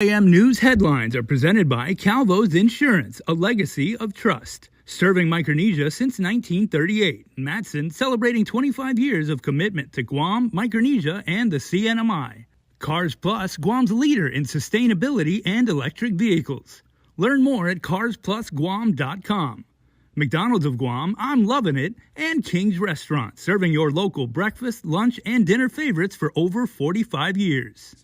KUAM News headlines are presented by Calvo's Insurance, a legacy of trust. Serving Micronesia since 1938, Matson celebrating 25 years of commitment to Guam, Micronesia, and the CNMI. Cars Plus, Guam's leader in sustainability and electric vehicles. Learn more at carsplusguam.com. McDonald's of Guam, I'm loving it, and King's Restaurant, serving your local breakfast, lunch, and dinner favorites for over 45 years.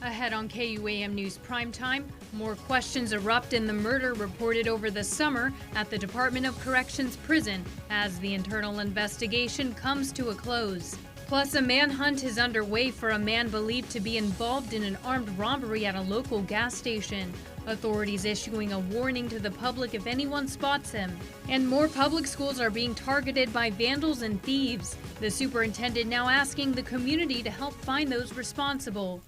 Ahead on KUAM News Primetime, more questions erupt in the murder reported over the summer at the Department of Corrections prison as the internal investigation comes to a close. Plus, a manhunt is underway for a man believed to be involved in an armed robbery at a local gas station. Authorities issuing a warning to the public if anyone spots him. And more public schools are being targeted by vandals and thieves. The superintendent now asking the community to help find those responsible.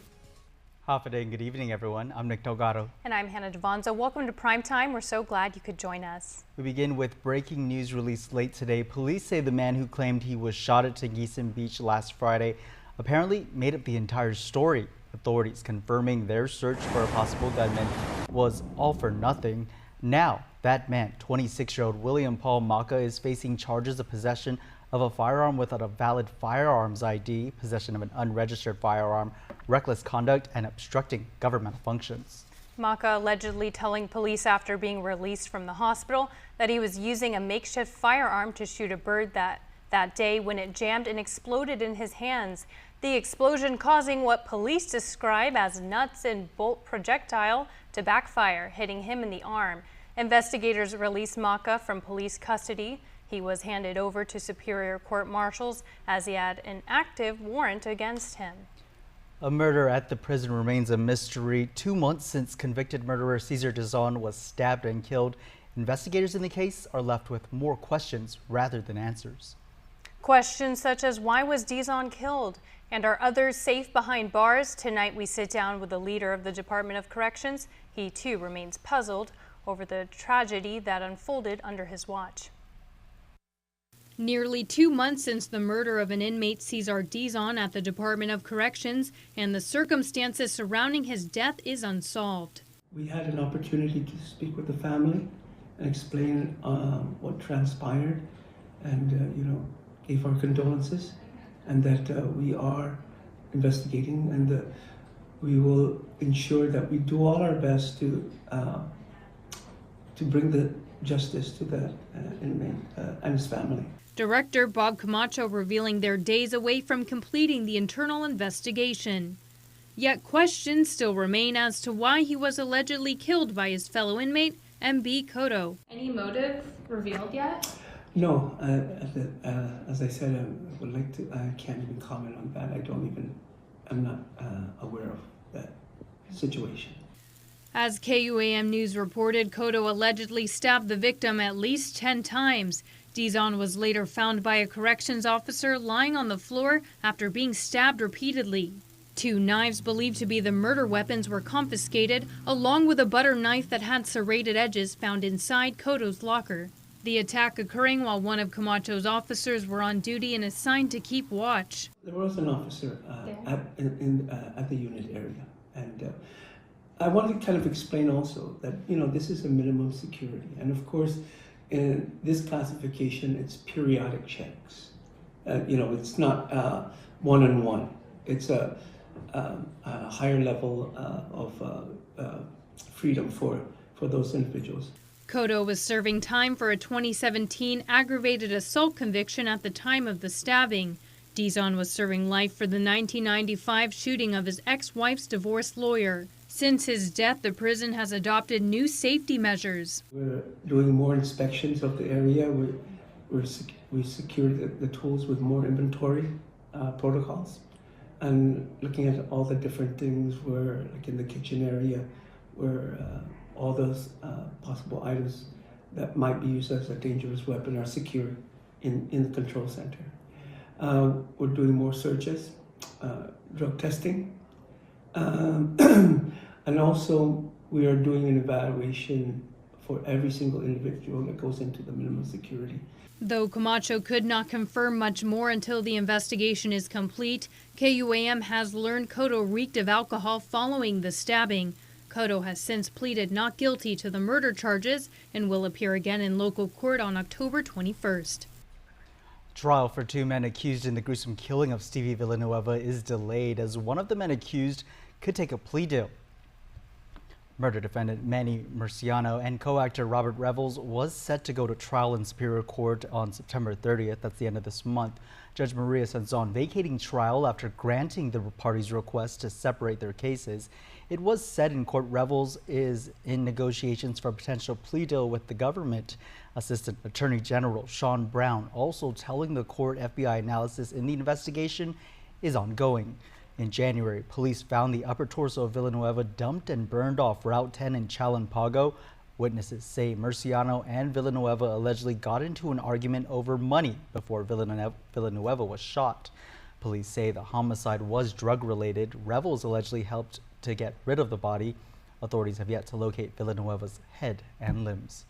Half a day and good evening, everyone. I'm Nick Delgado. And I'm Hannah Devonzo. Welcome to Primetime. We're so glad you could join us. We begin with breaking news released late today. Police say the man who claimed he was shot at Tangisan Beach last Friday apparently made up the entire story. Authorities confirming their search for a possible gunman was all for nothing. Now, that man, 26-year-old William Paul Maka, is facing charges of possession of a firearm without a valid firearms ID, possession of an unregistered firearm, reckless conduct, and obstructing governmental functions. Maka allegedly telling police after being released from the hospital that he was using a makeshift firearm to shoot a bird that day when it jammed and exploded in his hands. The explosion causing what police describe as nuts and bolt projectile to backfire, hitting him in the arm. Investigators released Maka from police custody. He was handed over to Superior Court Marshals as he had an active warrant against him. A murder at the prison remains a mystery. 2 months since convicted murderer Cesar Dizon was stabbed and killed, investigators in the case are left with more questions rather than answers. Questions such as why was Dizon killed? And are others safe behind bars? Tonight we sit down with the leader of the Department of Corrections. He too remains puzzled over the tragedy that unfolded under his watch. Nearly 2 months since the murder of an inmate Cesar Dizon at the Department of Corrections, and the circumstances surrounding his death is unsolved. We had an opportunity to speak with the family and explain what transpired and, gave our condolences, and that we are investigating, and we will ensure that we do all our best to bring the justice to that inmate and his family. Director Bob Camacho revealing they're days away from completing the internal investigation. Yet questions still remain as to why he was allegedly killed by his fellow inmate, MB Cotto. Any motive revealed yet? No, as I said, I can't even comment on that. I'm not aware of that situation. As KUAM News reported, Cotto allegedly stabbed the victim at least 10 times. Dizon was later found by a corrections officer lying on the floor after being stabbed repeatedly. 2 knives believed to be the murder weapons were confiscated, along with a butter knife that had serrated edges found inside Cotto's locker. The attack occurring while one of Camacho's officers were on duty and assigned to keep watch. There was an officer at the unit area, and I want to kind of explain also that this is a minimum security, and of course in this classification it's periodic checks. It's not one-on-one. It's a higher level of freedom for those individuals. Cotto was serving time for a 2017 aggravated assault conviction at the time of the stabbing. Dizon was serving life for the 1995 shooting of his ex-wife's divorce lawyer. Since his death, the prison has adopted new safety measures. We're doing more inspections of the area. We secured the tools with more inventory protocols, and looking at all the different things where, like in the kitchen area, where all those possible items that might be used as a dangerous weapon are secured in the control center. We're doing more searches, drug testing, and also we are doing an evaluation for every single individual that goes into the minimum security. Though Camacho could not confirm much more until the investigation is complete, KUAM has learned Cotto reeked of alcohol following the stabbing. Cotto has since pleaded not guilty to the murder charges and will appear again in local court on October 21st. Trial for two men accused in the gruesome killing of Stevie Villanueva is delayed as one of the men accused could take a plea deal. Murder defendant Manny Murciano and co-actor Robert Revels was set to go to trial in Superior Court on September 30th. That's the end of this month. Judge Maria Sanzon vacating trial after granting the parties' request to separate their cases. It was said in court Revels is in negotiations for a potential plea deal with the government. Assistant Attorney General Sean Brown also telling the court FBI analysis in the investigation is ongoing. In January, police found the upper torso of Villanueva dumped and burned off Route 10 in Chalan-Pago. Witnesses say Murciano and Villanueva allegedly got into an argument over money before Villanueva was shot. Police say the homicide was drug-related. Revels allegedly helped to get rid of the body. Authorities have yet to locate Villanueva's head and limbs.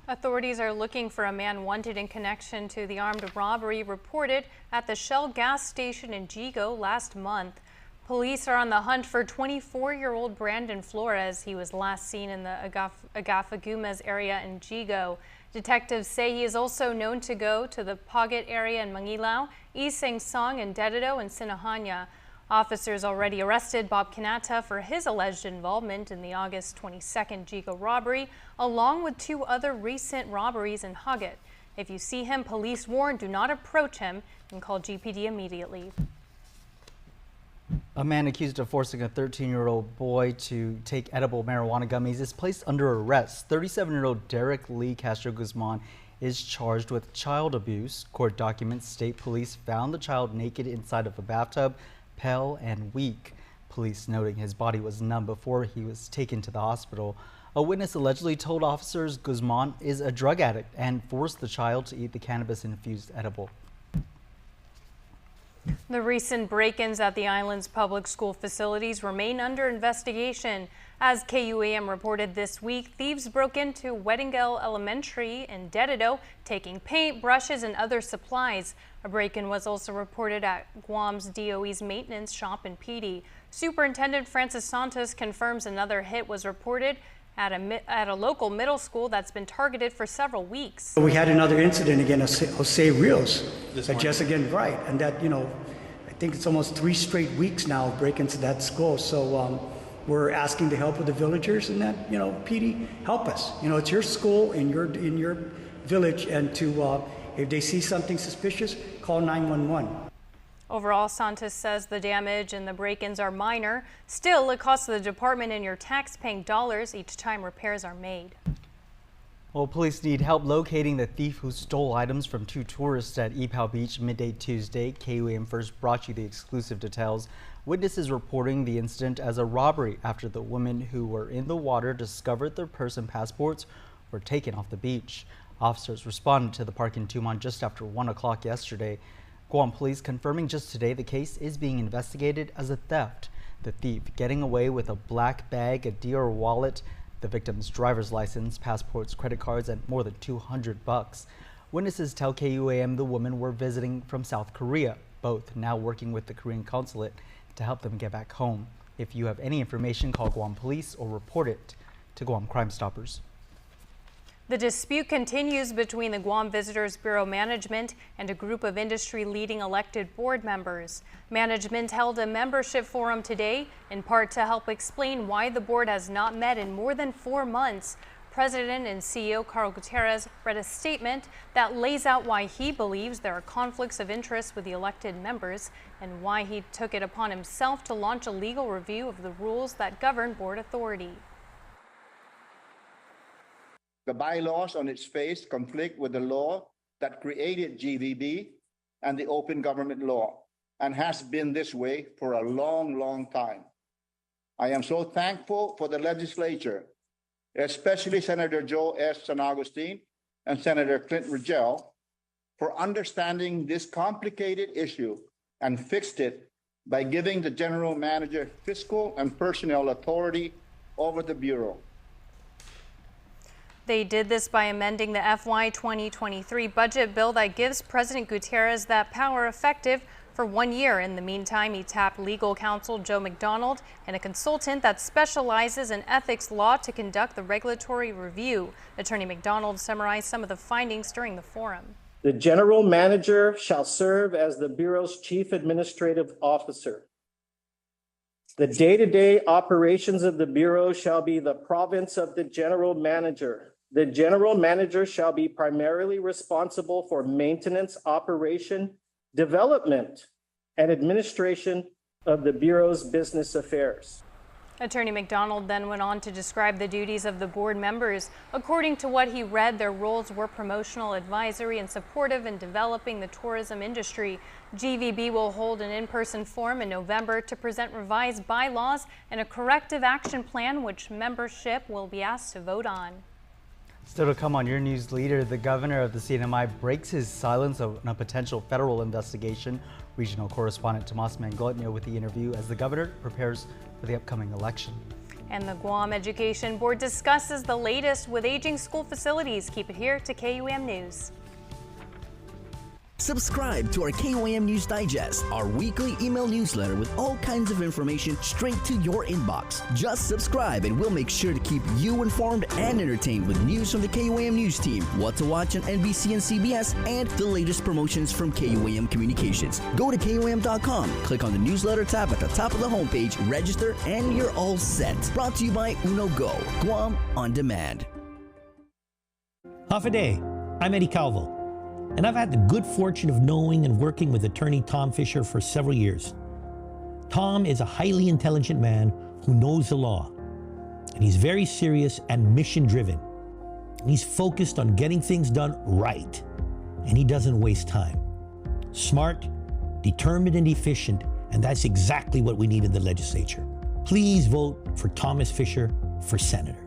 Authorities are looking for a man wanted in connection to the armed robbery reported at the Shell gas station in Jigo last month. Police are on the hunt for 24-year-old Brandon Flores. He was last seen in the Agafagumas area in Jigo. Detectives say he is also known to go to the Pagat area in Mangilao, East Sangsong, and Dededo and Sinahaña. Officers already arrested Bob Kanata for his alleged involvement in the August 22nd Jigo robbery, along with two other recent robberies in Hagat. If you see him, police warn do not approach him and call GPD immediately. A man accused of forcing a 13-year-old boy to take edible marijuana gummies is placed under arrest. 37-year-old Derek Lee Castro Guzman is charged with child abuse. Court documents state police found the child naked inside of a bathtub, pale and weak. Police noting his body was numb before he was taken to the hospital. A witness allegedly told officers Guzman is a drug addict and forced the child to eat the cannabis-infused edible. The recent break-ins at the island's public school facilities remain under investigation. As KUAM reported this week, thieves broke into Weddingale Elementary in Dededo, taking paint, brushes, and other supplies. A break-in was also reported at Guam's DOE's maintenance shop in Pidi. Superintendent Francis Santos confirms another hit was reported at a local middle school that's been targeted for several weeks. We had another incident again, Jose Rios, just again, right, and that, I think it's almost 3 straight weeks now break into that school. So we're asking the help of the villagers and that, PD, help us. It's your school in your village, and to if they see something suspicious, call 911. Overall, Santos says the damage and the break-ins are minor. Still, it costs the department in your tax-paying dollars each time repairs are made. Well, police need help locating the thief who stole items from 2 tourists at Ipao Beach midday Tuesday. KUAM first brought you the exclusive details. Witnesses reporting the incident as a robbery after the women who were in the water discovered their purse and passports were taken off the beach. Officers responded to the park in Tumon just after 1 o'clock yesterday. Guam police confirming just today the case is being investigated as a theft. The thief getting away with a black bag, a Dior wallet, the victim's driver's license, passports, credit cards, and more than $200. Witnesses tell KUAM the women were visiting from South Korea, both now working with the Korean consulate to help them get back home. If you have any information, call Guam police or report it to Guam Crime Stoppers. The dispute continues between the Guam Visitors Bureau management and a group of industry-leading elected board members. Management held a membership forum today, in part to help explain why the board has not met in more than 4 months. President and CEO Carl Gutierrez read a statement that lays out why he believes there are conflicts of interest with the elected members and why he took it upon himself to launch a legal review of the rules that govern board authority. The bylaws on its face conflict with the law that created GVB and the open government law, and has been this way for a long, long time. I am so thankful for the legislature, especially Senator Joe S. San Agustin and Senator Clint Rigel, for understanding this complicated issue and fixed it by giving the general manager fiscal and personnel authority over the Bureau. They did this by amending the FY 2023 budget bill that gives President Gutierrez that power effective for 1 year. In the meantime, he tapped legal counsel Joe McDonald and a consultant that specializes in ethics law to conduct the regulatory review. Attorney McDonald summarized some of the findings during the forum. The general manager shall serve as the Bureau's chief administrative officer. The day-to-day operations of the Bureau shall be the province of the general manager. The general manager shall be primarily responsible for maintenance, operation, development, and administration of the Bureau's business affairs. Attorney McDonald then went on to describe the duties of the board members. According to what he read, their roles were promotional, advisory, and supportive in developing the tourism industry. GVB will hold an in-person forum in November to present revised bylaws and a corrective action plan, which membership will be asked to vote on. Still to come on your news leader, the governor of the CNMI breaks his silence on a potential federal investigation. Regional correspondent Tomas Mangolitnio with the interview as the governor prepares for the upcoming election. And the Guam Education Board discusses the latest with aging school facilities. Keep it here to KUAM News. Subscribe to our KUAM News Digest, our weekly email newsletter with all kinds of information straight to your inbox. Just subscribe and we'll make sure to keep you informed and entertained with news from the KUAM News team, what to watch on NBC and CBS, and the latest promotions from KUAM Communications. Go to KUAM.com, click on the newsletter tab at the top of the homepage, register, and you're all set. Brought to you by Uno Go, Guam on Demand. Half a day. I'm Eddie Calvo, and I've had the good fortune of knowing and working with attorney Tom Fisher for several years. Tom is a highly intelligent man who knows the law, and he's very serious and mission-driven. He's focused on getting things done right, and he doesn't waste time. Smart, determined, and efficient, and that's exactly what we need in the legislature. Please vote for Thomas Fisher for Senator.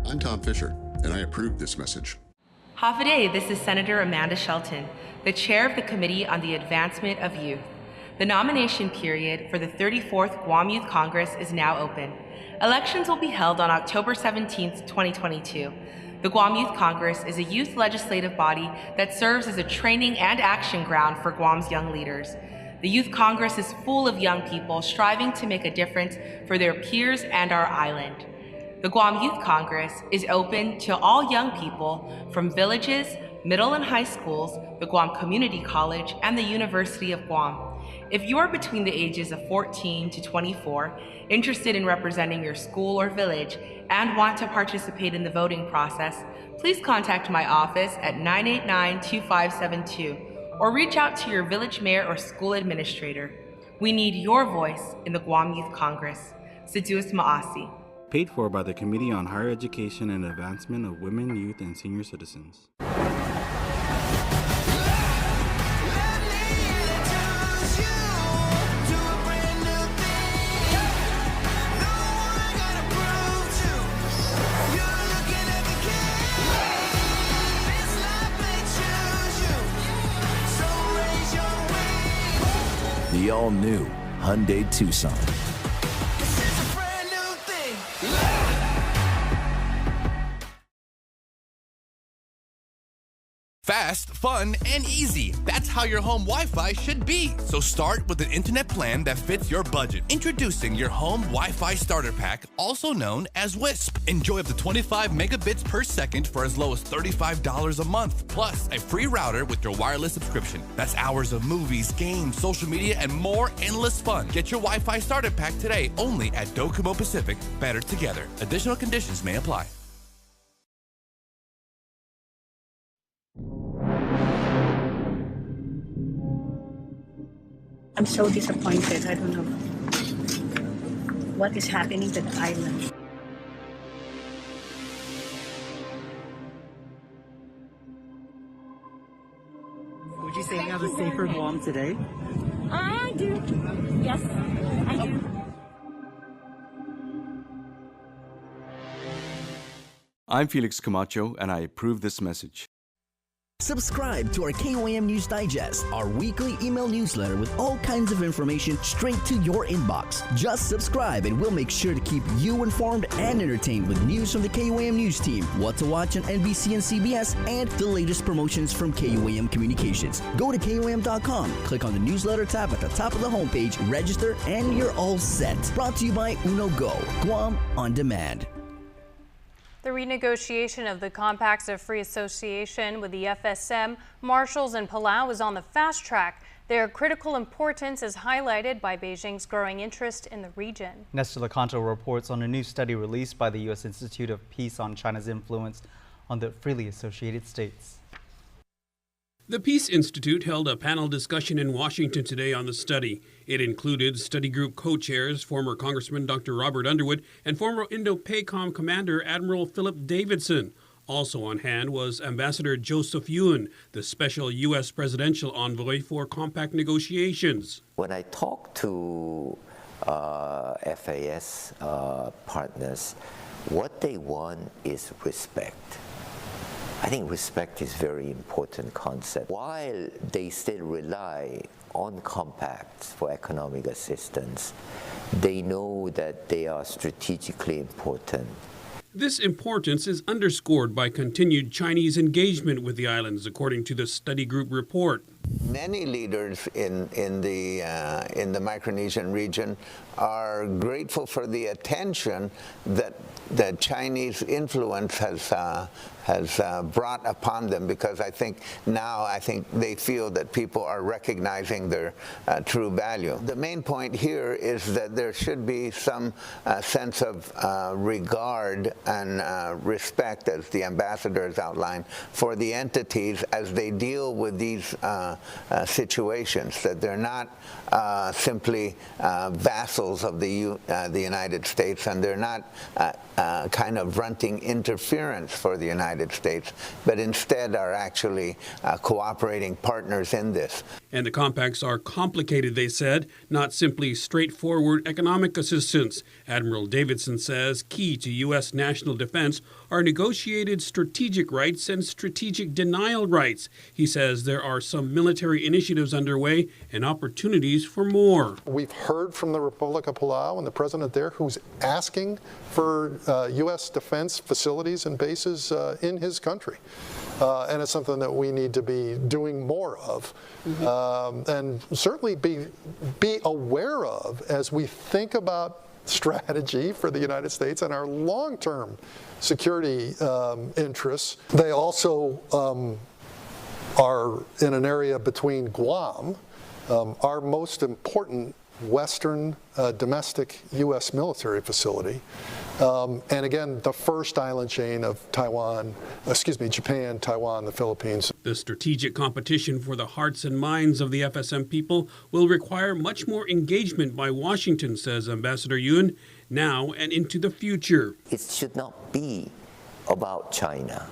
I'm Tom Fisher, and I approve this message. Half a day, this is Senator Amanda Shelton, the chair of the Committee on the Advancement of Youth. The nomination period for the 34th Guam Youth Congress is now open. Elections will be held on October 17, 2022. The Guam Youth Congress is a youth legislative body that serves as a training and action ground for Guam's young leaders. The Youth Congress is full of young people striving to make a difference for their peers and our island. The Guam Youth Congress is open to all young people from villages, middle and high schools, the Guam Community College, and the University of Guam. If you are between the ages of 14 to 24, interested in representing your school or village, and want to participate in the voting process, please contact my office at 989-2572 or reach out to your village mayor or school administrator. We need your voice in the Guam Youth Congress. Seduus Maasi. Paid for by the Committee on Higher Education and Advancement of Women, Youth, and Senior Citizens. The all-new Hyundai Tucson. Fast, fun, and easy. That's how your home Wi-Fi should be. So start with an internet plan that fits your budget. Introducing your home Wi-Fi starter pack, also known as WISP. Enjoy up to 25 megabits per second for as low as $35 a month, plus a free router with your wireless subscription. That's hours of movies, games, social media, and more endless fun. Get your Wi-Fi starter pack today only at Docomo Pacific. Better together. Additional conditions may apply. I'm so disappointed. I don't know what is happening to the island. Would you say you have a safer Guam today? I do. Yes, I do. I'm Felix Camacho, and I approve this message. Subscribe to our KUAM News Digest, our weekly email newsletter with all kinds of information straight to your inbox. Just subscribe and we'll make sure to keep you informed and entertained with news from the KUAM News team, what to watch on NBC and CBS, and the latest promotions from KUAM Communications. Go to KUAM.com, click on the newsletter tab at the top of the homepage, register, and you're all set. Brought to you by Uno Go, Guam on Demand. The renegotiation of the Compacts of Free Association with the FSM, Marshals, and Palau is on the fast track. Their critical importance is highlighted by Beijing's growing interest in the region. Nestor Lecanto reports on a new study released by the U.S. Institute of Peace on China's influence on the freely associated states. The Peace Institute held a panel discussion in Washington today on the study. It included study group co-chairs, former Congressman Dr. Robert Underwood and former Indo-PACOM Commander Admiral Philip Davidson. Also on hand was Ambassador Joseph Yun, the special U.S. presidential envoy for compact negotiations. When I talk to FAS partners, what they want is respect. I think respect is a very important concept. While they still rely on compacts for economic assistance, they know that they are strategically important. This importance is underscored by continued Chinese engagement with the islands, according to the study group report. Many leaders in the Micronesian region are grateful for the attention that the Chinese influence has brought upon them, because I think they feel that people are recognizing their true value. The main point here is that there should be some sense of regard and respect, as the ambassador has outlined, for the entities as they deal with these situations, that they're not simply vassals of the United States, and they're not kind of running interference for the United States, but instead are actually cooperating partners in this. And the compacts are complicated, they said, not simply straightforward economic assistance. Admiral Davidson says key to U.S. national defense are negotiated strategic rights and strategic denial rights. He says there are some military initiatives underway and opportunities for more. We've heard from the Republic of Palau and the president there, who's asking for U.S. defense facilities and bases in his country. And it's something that we need to be doing more of, and certainly be aware of as we think about strategy for the United States and our long-term security interests. They also are in an area between Guam, our most important Western domestic U.S. military facility, and again, the first island chain of Japan, Taiwan, the Philippines. The strategic competition for the hearts and minds of the FSM people will require much more engagement by Washington, says Ambassador Yun, now and into the future. It should not be about China.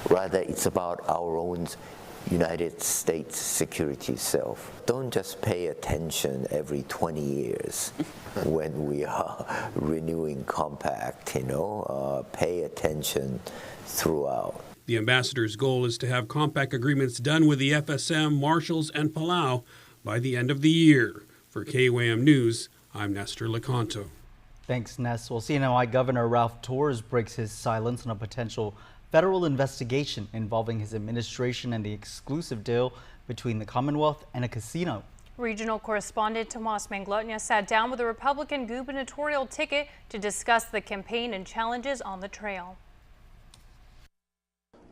Rather, it's about our own United States security self. Don't just pay attention every 20 years when we are renewing compact, pay attention throughout. The ambassador's goal is to have compact agreements done with the FSM, Marshals, and Palau by the end of the year. For KUAM News, I'm Nestor Lecanto. Thanks, Ness. Well, CNOI Governor Ralph Torres breaks his silence on a potential federal investigation involving his administration and the exclusive deal between the Commonwealth and a casino. Regional correspondent Tomas Manglotnia sat down with a Republican gubernatorial ticket to discuss the campaign and challenges on the trail.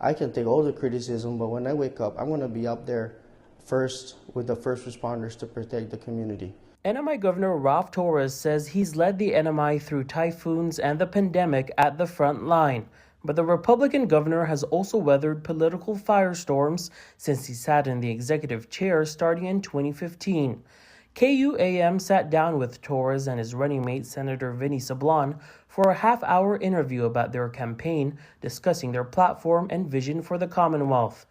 I can take all the criticism, but when I wake up, I'm going to be up there first with the first responders to protect the community. NMI Governor Ralph Torres says he's led the NMI through typhoons and the pandemic at the front line. But the Republican governor has also weathered political firestorms since he sat in the executive chair starting in 2015. KUAM sat down with Torres and his running mate, Senator Vinny Sablon, for a half-hour interview about their campaign, discussing their platform and vision for the Commonwealth.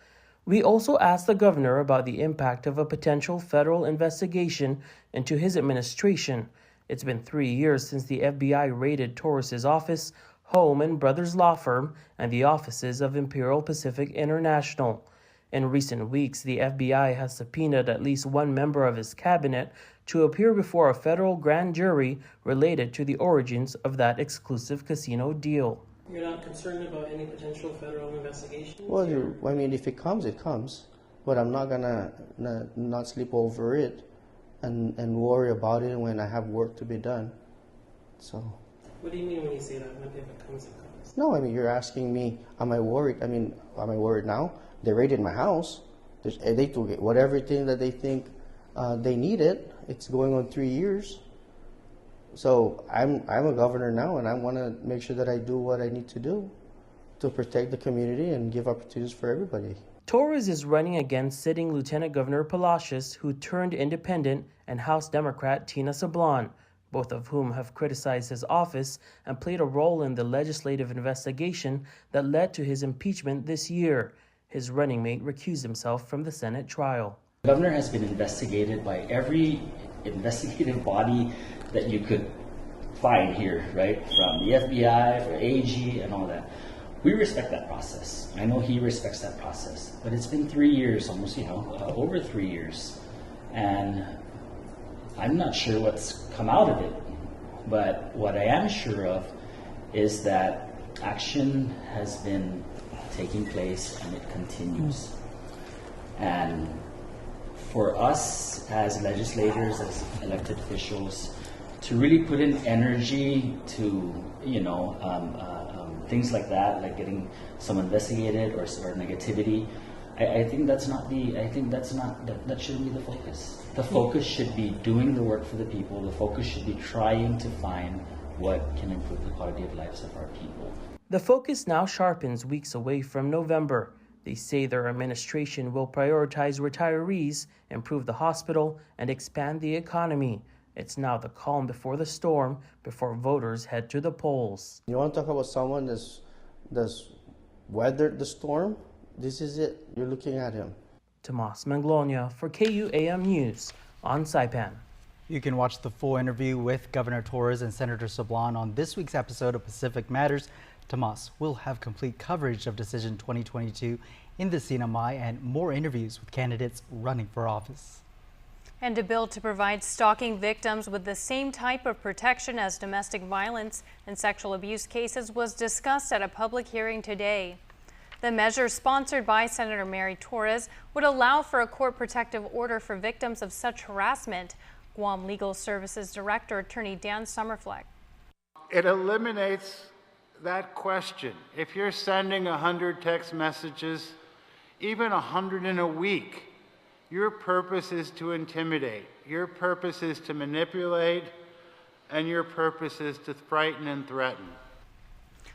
We also asked the governor about the impact of a potential federal investigation into his administration. It's been 3 years since the FBI raided Torres' office, home and brothers law firm, and the offices of Imperial Pacific International. In recent weeks, the FBI has subpoenaed at least one member of his cabinet to appear before a federal grand jury related to the origins of that exclusive casino deal. You're not concerned about any potential federal investigation? Well, I mean, if it comes, it comes. But I'm not gonna not sleep over it and worry about it when I have work to be done. So. What do you mean when you say that? If it comes, it comes? No, I mean, you're asking me, am I worried? I mean, am I worried now? They raided my house. They took it, everything that they think they needed. It's going on 3 years. So I'm a governor now, and I want to make sure that I do what I need to do to protect the community and give opportunities for everybody. Torres is running against sitting Lieutenant Governor Palacios, who turned independent, and House Democrat Tina Sablan, both of whom have criticized his office and played a role in the legislative investigation that led to his impeachment this year. His running mate recused himself from the Senate trial. The governor has been investigated by every investigative body that you could find here, right? From the FBI, for AG, and all that. We respect that process. I know he respects that process. But it's been 3 years, almost, over 3 years. And I'm not sure what's come out of it. But what I am sure of is that action has been taking place and it continues. And for us as legislators, as elected officials, to really put in energy to, things like that, like getting someone investigated or negativity, I think that shouldn't be the focus. The focus should be doing the work for the people. The focus should be trying to find what can improve the quality of lives of our people. The focus now sharpens weeks away from November. They say their administration will prioritize retirees, improve the hospital, and expand the economy. It's now the calm before the storm, before voters head to the polls. You want to talk about someone that's weathered the storm? This is it. You're looking at him. Tomas Manglonia for KUAM News on Saipan. You can watch the full interview with Governor Torres and Senator Sablan on this week's episode of Pacific Matters. Tomas will have complete coverage of Decision 2022 in the CNMI and more interviews with candidates running for office. And a bill to provide stalking victims with the same type of protection as domestic violence and sexual abuse cases was discussed at a public hearing today. The measure, sponsored by Senator Mary Torres, would allow for a court protective order for victims of such harassment. Guam Legal Services Director Attorney Dan Summerfleck. It eliminates that question. If you're sending 100 text messages, even 100 in a week, your purpose is to intimidate, your purpose is to manipulate, and your purpose is to frighten and threaten.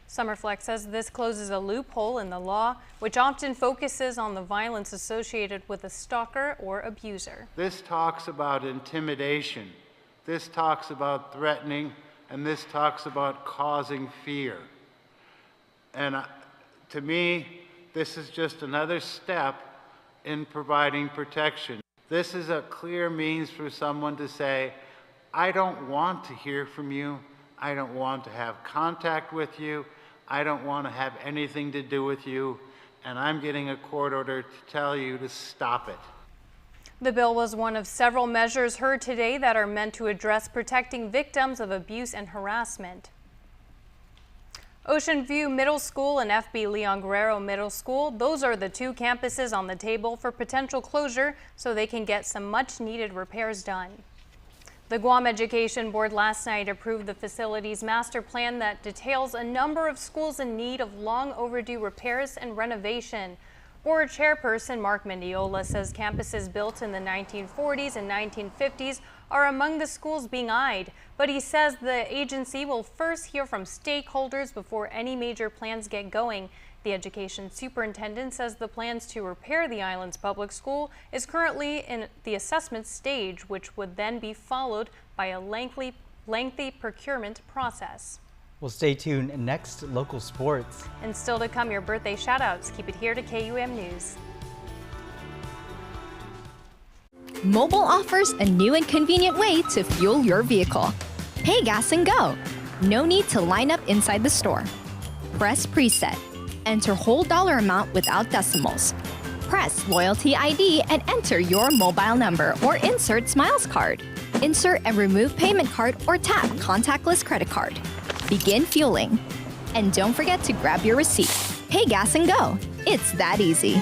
Summerfleck says this closes a loophole in the law, which often focuses on the violence associated with a stalker or abuser. This talks about intimidation, this talks about threatening, and this talks about causing fear. And to me, this is just another step in providing protection. This is a clear means for someone to say, I don't want to hear from you. I don't want to have contact with you. I don't want to have anything to do with you. And I'm getting a court order to tell you to stop it. The bill was one of several measures heard today that are meant to address protecting victims of abuse and harassment. Ocean View Middle School and FB Leon Guerrero Middle School, those are the two campuses on the table for potential closure so they can get some much-needed repairs done. The Guam Education Board last night approved the facility's master plan that details a number of schools in need of long overdue repairs and renovation. Board Chairperson Mark Mendiola says campuses built in the 1940s and 1950s are among the schools being eyed, but he says the agency will first hear from stakeholders before any major plans get going. The education superintendent says the plans to repair the island's public school is currently in the assessment stage, which would then be followed by a lengthy procurement process. Well, stay tuned. Next, local sports. And still to come, your birthday shout-outs. Keep it here to KUAM News. Mobile offers a new and convenient way to fuel your vehicle. Pay gas and go. No need to line up inside the store. Press preset. Enter whole dollar amount without decimals. Press Loyalty ID and enter your mobile number or insert Smiles card. Insert and remove payment card or tap contactless credit card. Begin fueling. And don't forget to grab your receipt. Pay gas and go. It's that easy.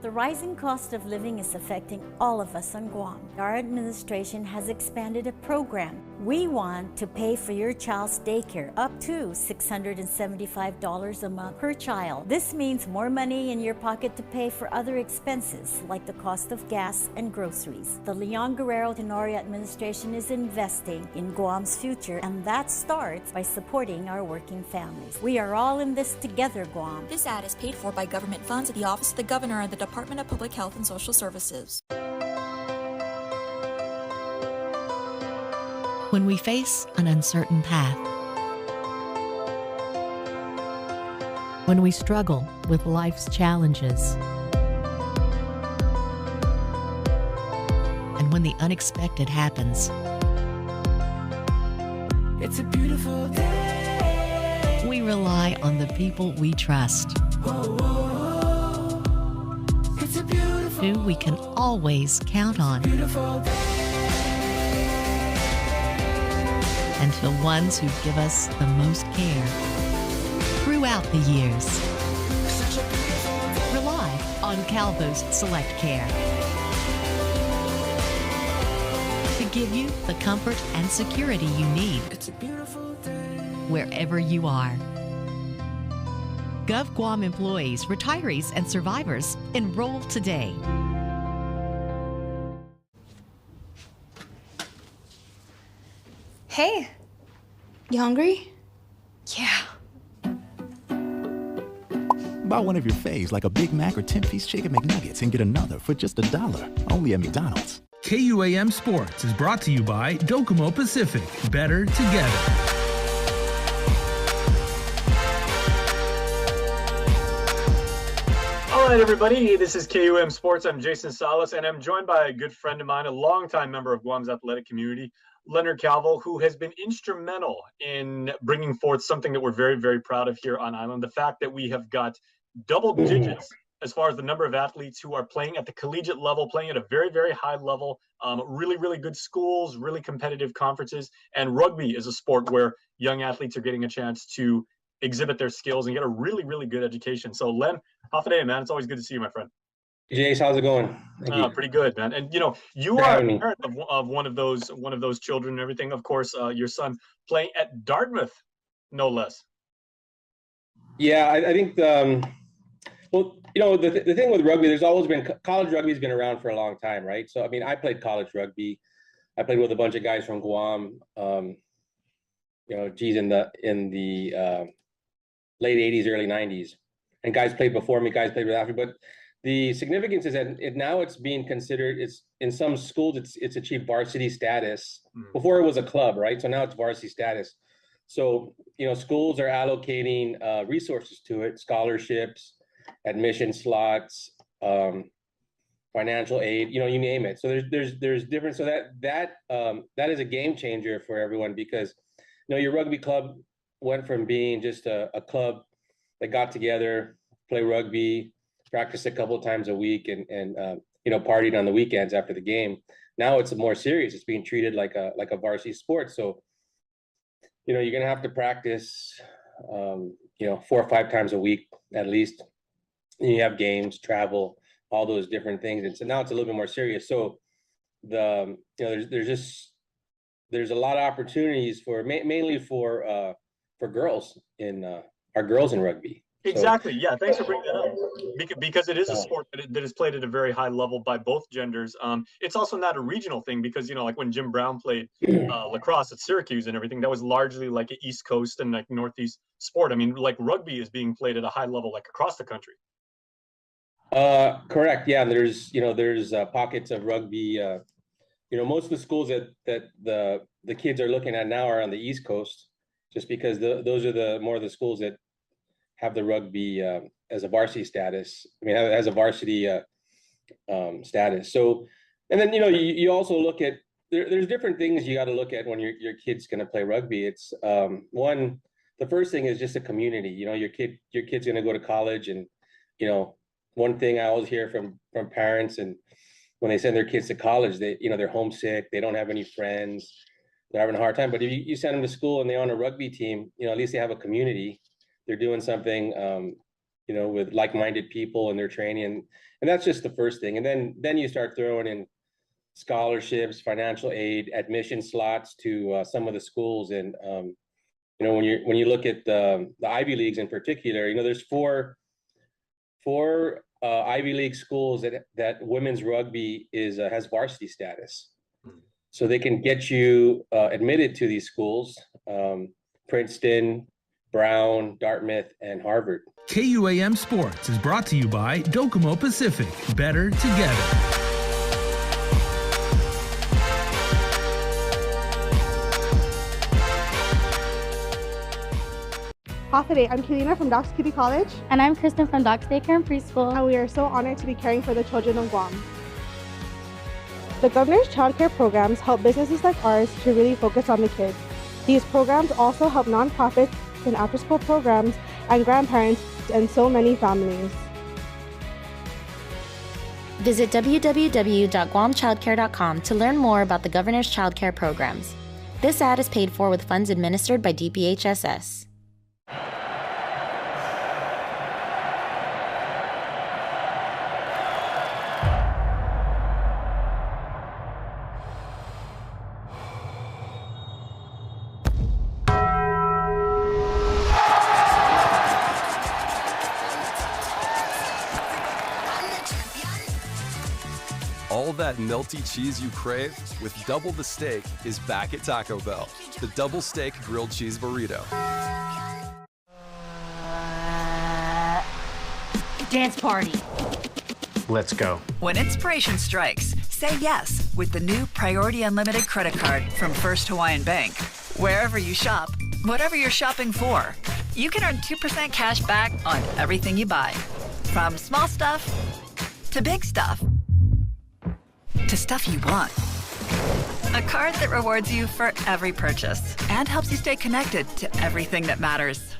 The rising cost of living is affecting all of us on Guam. Our administration has expanded a program. We want to pay for your child's daycare up to $675 a month per child. This means more money in your pocket to pay for other expenses like the cost of gas and groceries. The Leon Guerrero Tenorio administration is investing in Guam's future, and that starts by supporting our working families. We are all in this together, Guam. This ad is paid for by government funds at the Office of the Governor and the Department of Public Health and Social Services. When we face an uncertain path, when we struggle with life's challenges, and when the unexpected happens, it's a beautiful day. We rely on the people we trust, it's a beautiful, who we can always count on. And to the ones who give us the most care throughout the years. Rely on Calvo's Select Care to give you the comfort and security you need wherever you are. Gov Guam employees, retirees, and survivors, enroll today. Hey, you hungry? Yeah. Buy one of your faves like a Big Mac or 10-piece chicken McNuggets and get another for just $1, only at McDonald's. KUAM Sports is brought to you by Docomo Pacific. Better together. All right, everybody, this is KUM Sports. I'm Jason Salas, and I'm joined by a good friend of mine, a longtime member of Guam's athletic community, Leonard Calvo, who has been instrumental in bringing forth something that we're very, very proud of here on Island. The fact that we have got double digits as far as the number of athletes who are playing at the collegiate level, playing at a very, very high level, really, really good schools, really competitive conferences. And rugby is a sport where young athletes are getting a chance to exhibit their skills and get a really, really good education. So, Len, half a day, man. It's always good to see you, my friend. Jace, how's it going? Pretty good, man. And you know, you are a parent of one of those children and everything. Of course, your son playing at Dartmouth, no less. Yeah, I think well, you know, the thing with rugby, there's always been college rugby's been around for a long time, right? So I mean, I played college rugby. I played with a bunch of guys from Guam. You know, geez, in the late '80s, early '90s, and guys played before me, guys played after me, but the significance is that now it's being considered, it's in some schools, it's achieved varsity status. Before it was a club, right? So now it's varsity status. So, you know, schools are allocating resources to it, scholarships, admission slots, financial aid, you know, you name it. So there's different, so that is a game changer for everyone, because, you know, your rugby club went from being just a club that got together, play rugby, practice a couple of times a week, and you know, partied on the weekends after the game. Now it's more serious. It's being treated like a varsity sport. So, you know, you're gonna have to practice, you know, 4 or 5 times a week at least. And you have games, travel, all those different things. And so now it's a little bit more serious. So you know, there's a lot of opportunities for mainly for girls in our girls in rugby. Exactly. Yeah. Thanks for bringing that up. Because it is a sport that is played at a very high level by both genders. It's also not a regional thing, because, you know, like when Jim Brown played lacrosse at Syracuse and everything, that was largely like an East Coast and like Northeast sport. I mean, like rugby is being played at a high level, like across the country. Correct. Yeah. There's pockets of rugby. You know, most of the schools that the kids are looking at now are on the East Coast, just because those are more of the schools that have the rugby as a varsity status. I mean, as a varsity status. So, and then, you know, you also look at, there's different things you got to look at when your kid's going to play rugby. It's one, the first thing is just a community. Your kid's going to go to college, and one thing I always hear from parents, and when they send their kids to college, they're homesick, they don't have any friends, they're having a hard time. But if you send them to school and they're on a rugby team, at least they have a community. They're doing something, with like-minded people, and they're training, and that's just the first thing. And then you start throwing in scholarships, financial aid, admission slots to some of the schools. And when you look at the Ivy Leagues in particular, there's four Ivy League schools that women's rugby has varsity status, so they can get you admitted to these schools: Princeton, Brown, Dartmouth, and Harvard. KUAM Sports is brought to you by Docomo Pacific. Better together. Half a day. I'm Kelina from Doc's Kitty College. And I'm Kristen from Doc's Daycare and Preschool. And we are so honored to be caring for the children of Guam. The governor's child care programs help businesses like ours to really focus on the kids. These programs also help nonprofits and after-school programs and grandparents and so many families. Visit www.guamchildcare.com to learn more about the governor's child care programs. This ad is paid for with funds administered by DPHSS. All that melty cheese you crave with double the steak is back at Taco Bell. The double steak grilled cheese burrito. Dance party. Let's go. When inspiration strikes, say yes with the new Priority Unlimited credit card from First Hawaiian Bank. Wherever you shop, whatever you're shopping for, you can earn 2% cash back on everything you buy. From small stuff to big stuff. To stuff you want. A card that rewards you for every purchase and helps you stay connected to everything that matters.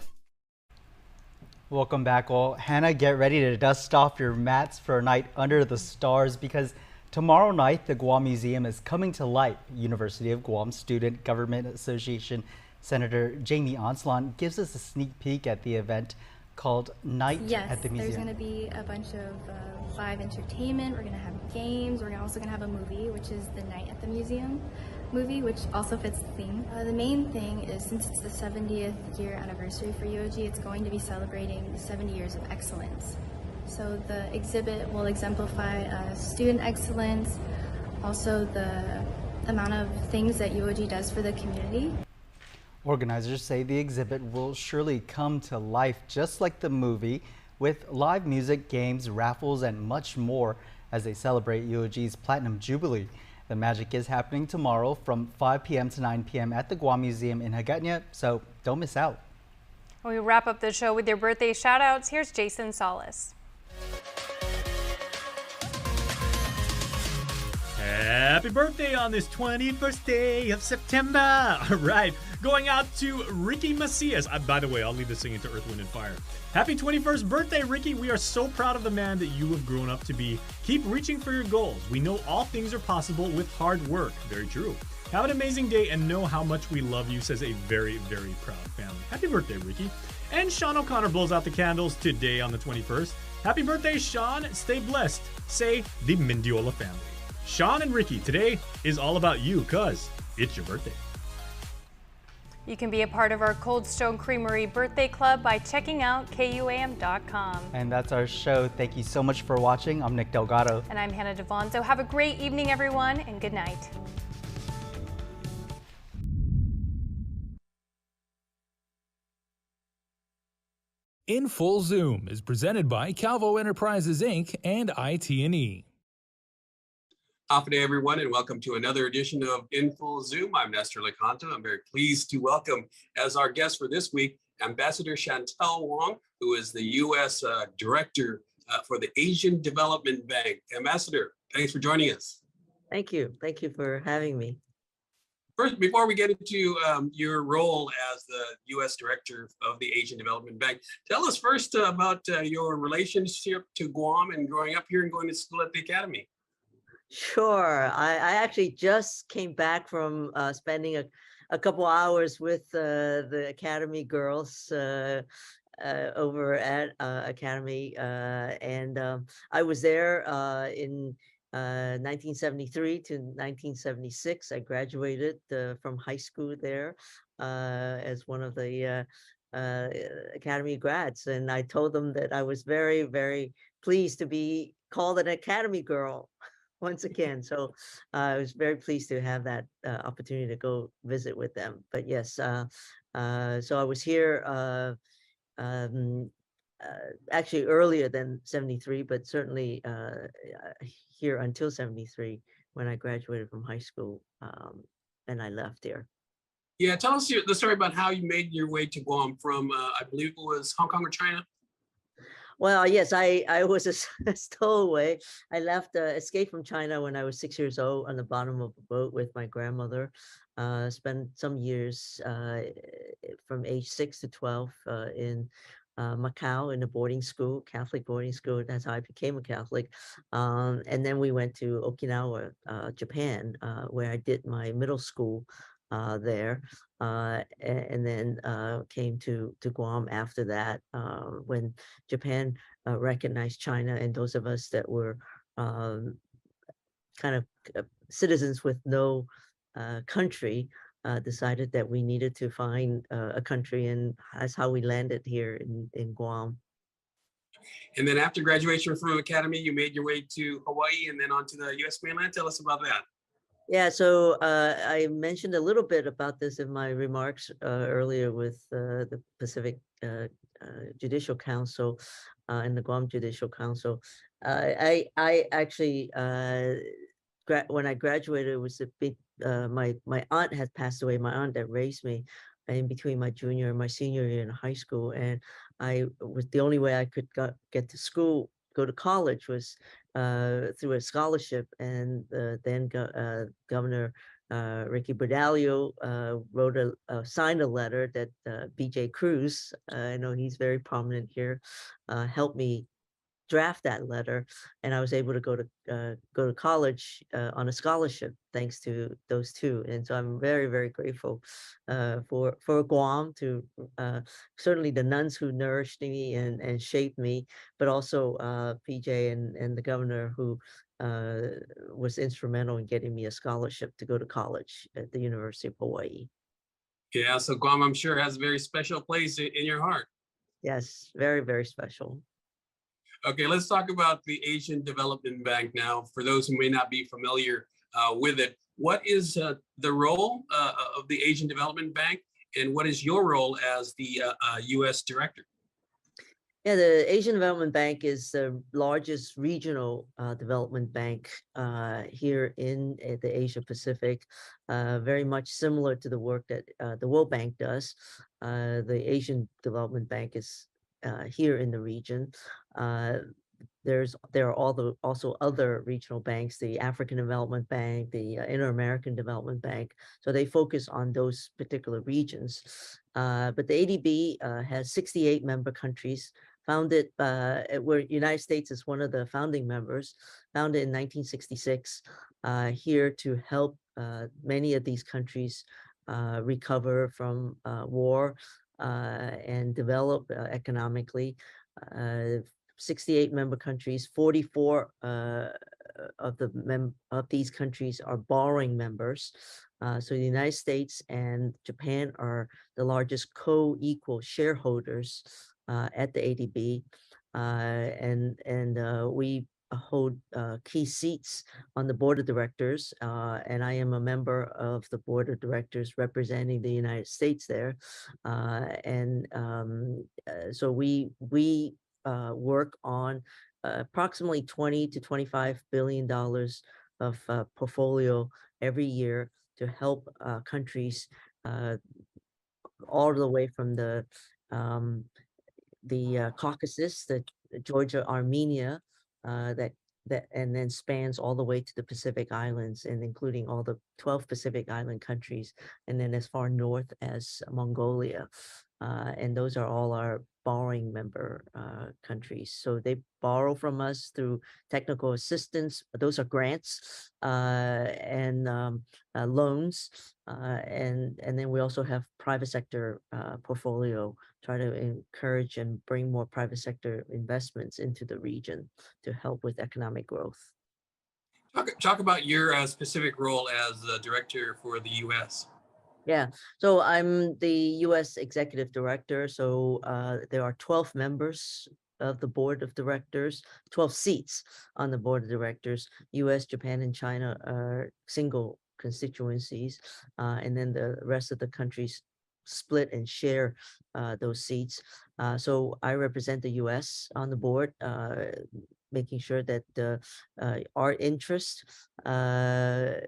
Welcome back, all. Hannah, get ready to dust off your mats for a night under the stars, because tomorrow night the Guam Museum is coming to life. University of Guam Student Government Association Senator Jamie Onslan gives us a sneak peek at the event called Night at the Museum. Yes, there's going to be a bunch of live entertainment. We're going to have games. We're also going to have a movie, which is the Night at the Museum movie, which also fits the theme. The main thing is, since it's the 70th year anniversary for UOG, it's going to be celebrating 70 years of excellence. So the exhibit will exemplify student excellence, also the amount of things that UOG does for the community. Organizers say the exhibit will surely come to life just like the movie, with live music, games, raffles, and much more as they celebrate UOG's Platinum Jubilee. The magic is happening tomorrow from 5 p.m. to 9 p.m. at the Guam Museum in Hagåtña, so don't miss out. We wrap up the show with your birthday shout-outs. Here's Jason Salas. Happy birthday on this 21st day of September. All right, going out to Ricky Macias. By the way, I'll leave the singing to Earth, Wind, and Fire. Happy 21st birthday, Ricky. We are so proud of the man that you have grown up to be. Keep reaching for your goals. We know all things are possible with hard work. Very true. Have an amazing day and know how much we love you, says a very, very proud family. Happy birthday, Ricky. And Sean O'Connor blows out the candles today on the 21st. Happy birthday, Sean. Stay blessed. Say the Mendiola family. Sean and Ricky, today is all about you, cuz it's your birthday. You can be a part of our Cold Stone Creamery Birthday Club by checking out KUAM.com. And that's our show. Thank you so much for watching. I'm Nick Delgado. And I'm Hannah Devonzo. Have a great evening, everyone, and good night. In Full Zoom is presented by Calvo Enterprises, Inc. and IT&E. Good day, everyone, and welcome to another edition of In Full Zoom. I'm Nestor Lecanto. I'm very pleased to welcome as our guest for this week, Ambassador Chantel Wong, who is the U.S. Director for the Asian Development Bank. Ambassador, thanks for joining us. Thank you. Thank you for having me. First, before we get into your role as the U.S. Director of the Asian Development Bank, tell us first about your relationship to Guam and growing up here and going to school at the academy. Sure. I actually just came back from spending a couple hours with the Academy girls over at Academy. And I was there in 1973 to 1976. I graduated from high school there as one of the Academy grads. And I told them that I was very, very pleased to be called an Academy girl once again. So I was very pleased to have that opportunity to go visit with them. But yes, so I was here um, actually earlier than 73, but certainly here until 73 when I graduated from high school and I left there. Yeah, tell us the story about how you made your way to Guam from, I believe it was Hong Kong or China. Well, yes, I was a stowaway. I left, escaped from China when I was 6 years old on the bottom of a boat with my grandmother. Spent some years from age 6 to 12 in Macau in a boarding school, Catholic boarding school. That's how I became a Catholic. And then we went to Okinawa, Japan, where I did my middle school there. And then came to Guam after that when Japan recognized China, and those of us that were kind of citizens with no country decided that we needed to find a country, and that's how we landed here in Guam. And then after graduation from Academy, you made your way to Hawaii and then onto the U.S. mainland. Tell us about that. Yeah, so I mentioned a little bit about this in my remarks earlier with the Pacific Judicial Council and the Guam Judicial Council. I actually, when I graduated, it was a big, my aunt had passed away, my aunt that raised me in between my junior and my senior year in high school. And I was the only way I could get to school, go to college was through a scholarship. And then Governor Ricky Bordallo signed a letter that B.J. Cruz, I know he's very prominent here, helped me draft that letter, and I was able to go to college on a scholarship thanks to those two. And so I'm very, very grateful for Guam, to certainly the nuns who nourished me and shaped me, but also PJ and the governor who was instrumental in getting me a scholarship to go to college at the University of Hawaii. Yeah, so Guam, I'm sure, has a very special place in your heart. Yes, very, very special. Okay, let's talk about the Asian Development Bank now. For those who may not be familiar with it, what is the role of the Asian Development Bank, and what is your role as the U.S. Director? Yeah, the Asian Development Bank is the largest regional development bank here in the Asia Pacific, very much similar to the work that the World Bank does. The Asian Development Bank is here in the region. There are also other regional banks, the African Development Bank, the Inter-American Development Bank. So they focus on those particular regions. But the ADB has 68 member countries, founded where United States is one of the founding members, founded in 1966, here to help many of these countries recover from war and develop economically. 68 member countries, 44 of these countries are borrowing members. So the United States and Japan are the largest co-equal shareholders at the ADB, and we hold key seats on the board of directors, and I am a member of the board of directors representing the United States there. So we work on approximately $20 to $25 billion of portfolio every year to help countries all the way from the Caucasus, the Georgia, Armenia, that that and then spans all the way to the Pacific Islands, and including all the 12 Pacific Island countries, and then as far north as Mongolia. And those are all our borrowing member countries. So they borrow from us through technical assistance. Those are grants and loans. And then we also have private sector portfolio, try to encourage and bring more private sector investments into the region to help with economic growth. Talk about your specific role as the director for the U.S. Yeah, so I'm the U.S. Executive Director. So there are 12 members of the board of directors, 12 seats on the board of directors. U.S., Japan, and China are single constituencies, and then the rest of the countries split and share those seats. So I represent the U.S. on the board, making sure that our interests are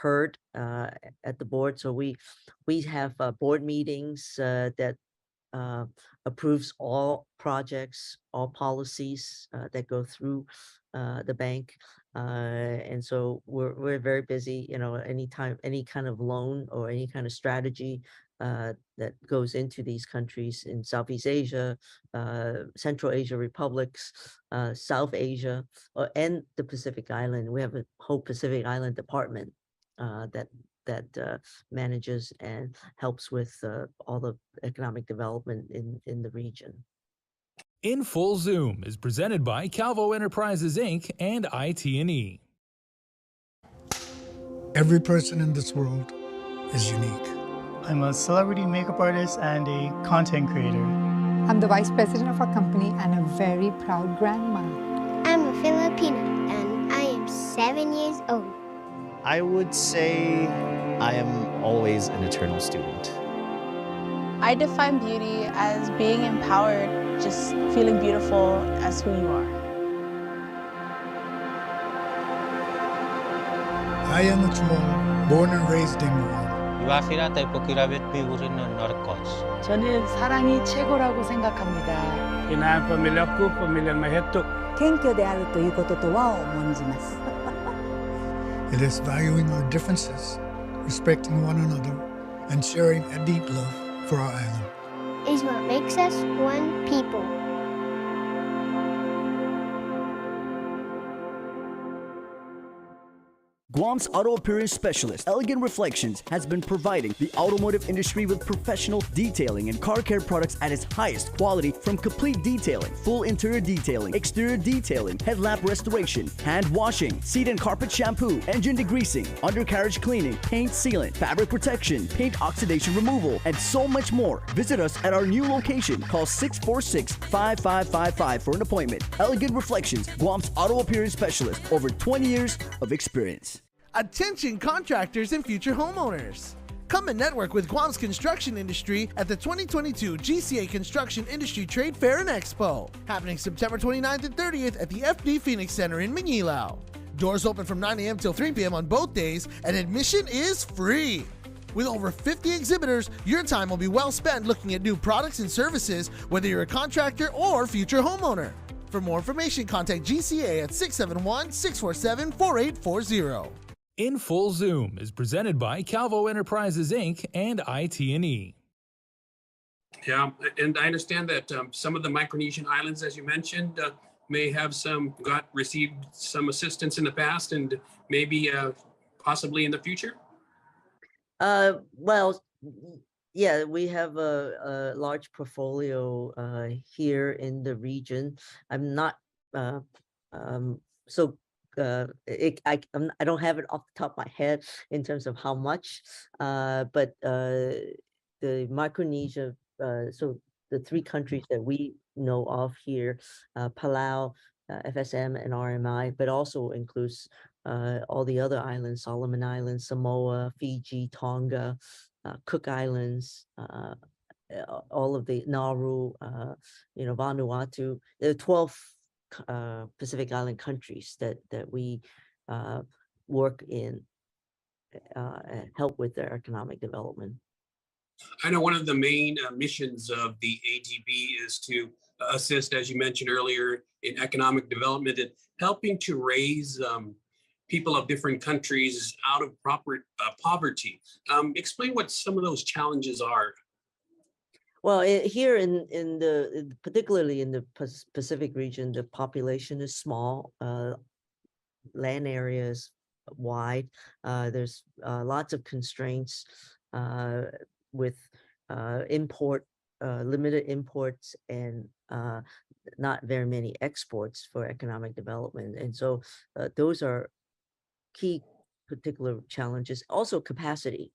heard at the board. So we have board meetings that approves all projects, all policies that go through the bank. And so we're very busy, anytime, any kind of loan or any kind of strategy that goes into these countries in Southeast Asia, Central Asia republics, South Asia, and the Pacific Island. We have a whole Pacific Island department that manages and helps with all the economic development in the region. In Full Zoom is presented by Calvo Enterprises Inc. and IT&E. Every person in this world is unique. I'm a celebrity makeup artist and a content creator. I'm the vice president of our company and a very proud grandma. I'm a Filipina and I am 7 years old. I would say I am always an eternal student. I define beauty as being empowered, just feeling beautiful as who you are. I am a Chamorro, born and raised in Guam. 저는 사랑이 최고라고 생각합니다. It is valuing our differences, respecting one another, and sharing a deep love for our island. Is what makes us one people. Guam's auto appearance specialist, Elegant Reflections, has been providing the automotive industry with professional detailing and car care products at its highest quality, from complete detailing, full interior detailing, exterior detailing, headlamp restoration, hand washing, seat and carpet shampoo, engine degreasing, undercarriage cleaning, paint sealant, fabric protection, paint oxidation removal, and so much more. Visit us at our new location. Call 646-5555 for an appointment. Elegant Reflections, Guam's auto appearance specialist, over 20 years of experience. Attention contractors and future homeowners. Come and network with Guam's construction industry at the 2022 GCA Construction Industry Trade Fair and Expo, happening September 29th and 30th at the FD Phoenix Center in Manilao. Doors open from 9 a.m. till 3 p.m. on both days, and admission is free. With over 50 exhibitors, your time will be well spent looking at new products and services, whether you're a contractor or future homeowner. For more information, contact GCA at 671-647-4840. In Full Zoom is presented by Calvo Enterprises Inc. and IT&E. Yeah, and I understand that some of the Micronesian islands, as you mentioned, may have received some assistance in the past and maybe possibly in the future. Well, yeah, we have a large portfolio here in the region. I'm not I don't have it off the top of my head in terms of how much, but the Micronesia, so the three countries that we know of here, Palau, FSM, and RMI, but also includes all the other islands, Solomon Islands, Samoa, Fiji, Tonga, Cook Islands, all of the Nauru, Vanuatu. There are 12 Pacific Island countries that we work in and help with their economic development. I know one of the main missions of the ADB is to assist, as you mentioned earlier, in economic development and helping to raise people of different countries out of poverty. Explain what some of those challenges are. Well, here particularly in the Pacific region, the population is small. Land areas wide. There's lots of constraints with limited imports and not very many exports for economic development. And so those are key particular challenges. Also capacity.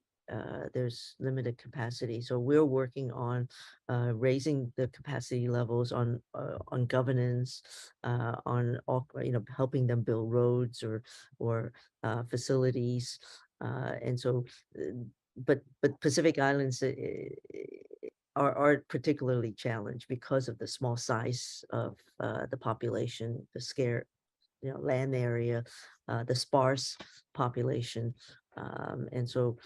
There's limited capacity, so we're working on raising the capacity levels on governance, on all, helping them build roads or facilities, and so. But Pacific Islands are particularly challenged because of the small size of the population, the scarce land area, the sparse population, and so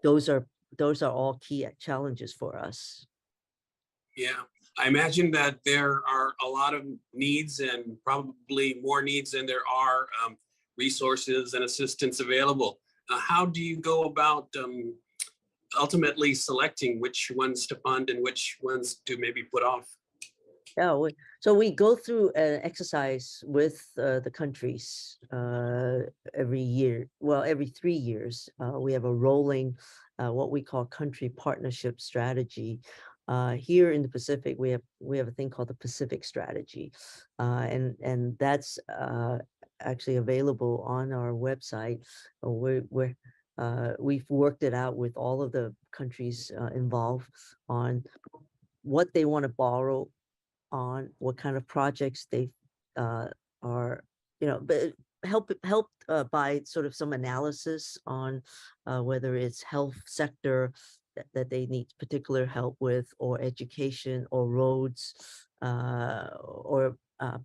those are all key challenges for us. Yeah, I imagine that there are a lot of needs and probably more needs than there are resources and assistance available. How do you go about ultimately selecting which ones to fund and which ones to maybe put off? Yeah, so we go through an exercise with the countries every year. Well, every 3 years, we have a rolling, what we call country partnership strategy. Here in the Pacific, we have a thing called the Pacific Strategy, and that's actually available on our website. We've worked it out with all of the countries involved on what they want to borrow on, what kind of projects they are, but helped by sort of some analysis on whether it's health sector that they need particular help with, or education, or roads, or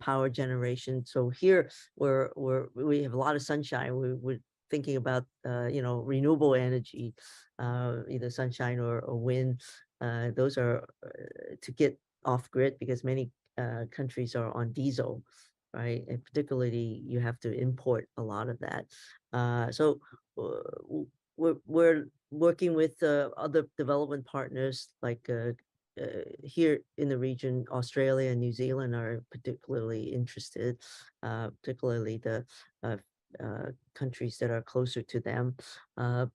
power generation. So here we have a lot of sunshine. We're thinking about renewable energy, either sunshine or wind. Those are to get off grid, because many countries are on diesel, right? And particularly you have to import a lot of that. So we're working with other development partners, like here in the region. Australia and New Zealand are particularly interested, particularly the countries that are closer to them,